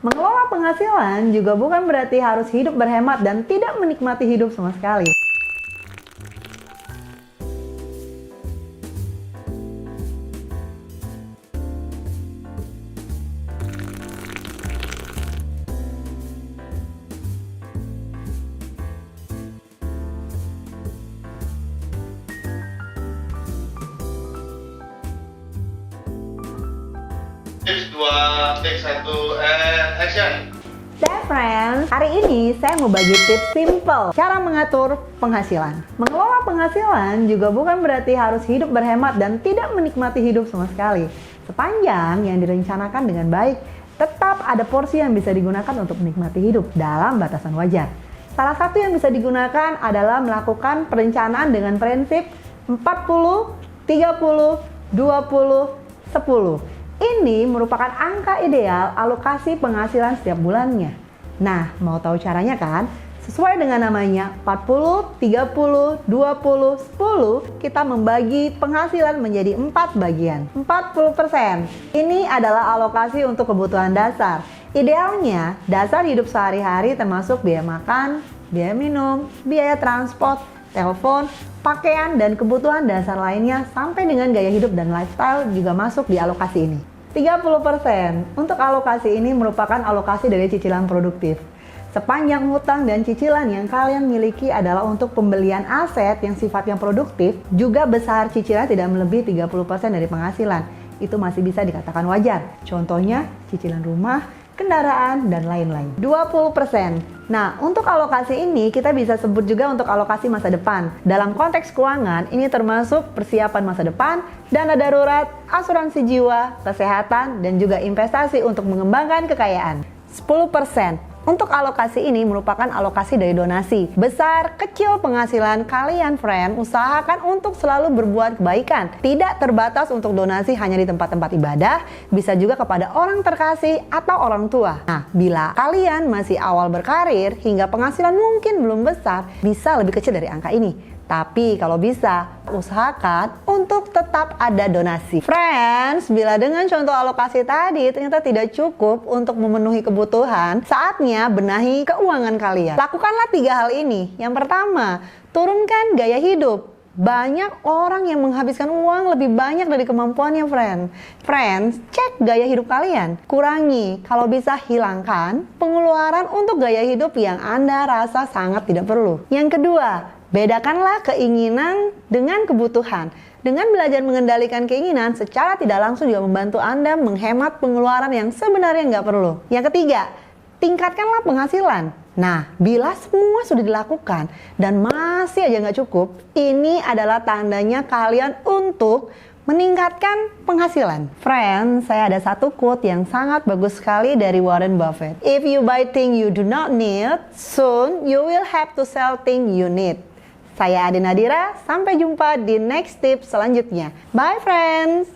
Mengelola penghasilan juga bukan berarti harus hidup berhemat dan tidak menikmati hidup sama sekali. Tips 2, take 1, and action! Friends, hari ini saya mau bagi tips simple cara mengatur penghasilan. Mengelola penghasilan juga bukan berarti harus hidup berhemat dan tidak menikmati hidup sama sekali. Sepanjang yang direncanakan dengan baik, tetap ada porsi yang bisa digunakan untuk menikmati hidup dalam batasan wajar. Salah satu yang bisa digunakan adalah melakukan perencanaan dengan prinsip 40, 30, 20, 10. Ini merupakan angka ideal alokasi penghasilan setiap bulannya. Nah, mau tahu caranya kan? Sesuai dengan namanya 40, 30, 20, 10, kita membagi penghasilan menjadi 4 bagian. 40%. Ini adalah alokasi untuk kebutuhan dasar. Idealnya, dasar hidup sehari-hari termasuk biaya makan, biaya minum, biaya transport, telepon, pakaian, dan kebutuhan dasar lainnya sampai dengan gaya hidup dan lifestyle juga masuk di alokasi ini. 30% untuk alokasi ini merupakan alokasi dari cicilan produktif. Sepanjang hutang dan cicilan yang kalian miliki adalah untuk pembelian aset yang sifatnya produktif, juga besar cicilan tidak melebihi 30% dari penghasilan. Itu masih bisa dikatakan wajar. Contohnya cicilan rumah, kendaraan, dan lain-lain. 20%. Nah, untuk alokasi ini kita bisa sebut juga untuk alokasi masa depan. Dalam konteks keuangan, ini termasuk persiapan masa depan, dana darurat, asuransi jiwa, kesehatan, dan juga investasi untuk mengembangkan kekayaan. 10%. Untuk alokasi ini merupakan alokasi dari donasi. Besar, kecil penghasilan kalian, friend, usahakan untuk selalu berbuat kebaikan. Tidak terbatas untuk donasi hanya di tempat-tempat ibadah, bisa juga kepada orang terkasih atau orang tua. Nah, bila kalian masih awal berkarir hingga penghasilan mungkin belum besar, bisa lebih kecil dari angka ini. Tapi kalau bisa, usahakan untuk tetap ada donasi. Friends, bila dengan contoh alokasi tadi ternyata tidak cukup untuk memenuhi kebutuhan, saatnya benahi keuangan kalian. Lakukanlah 3 hal ini. Yang pertama, turunkan gaya hidup. Banyak orang yang menghabiskan uang lebih banyak dari kemampuannya, Friends, cek gaya hidup kalian. Kurangi, kalau bisa hilangkan pengeluaran untuk gaya hidup yang Anda rasa sangat tidak perlu. Yang kedua, bedakanlah keinginan dengan kebutuhan. Dengan belajar mengendalikan keinginan, secara tidak langsung juga membantu Anda menghemat pengeluaran yang sebenarnya nggak perlu. Yang ketiga, tingkatkanlah penghasilan. Nah, bila semua sudah dilakukan dan masih aja nggak cukup, ini adalah tandanya kalian untuk meningkatkan penghasilan. Friends, saya ada satu quote yang sangat bagus sekali dari Warren Buffett. If you buy things you do not need, soon you will have to sell things you need. Saya Ade Nadira, sampai jumpa di next tips selanjutnya. Bye friends!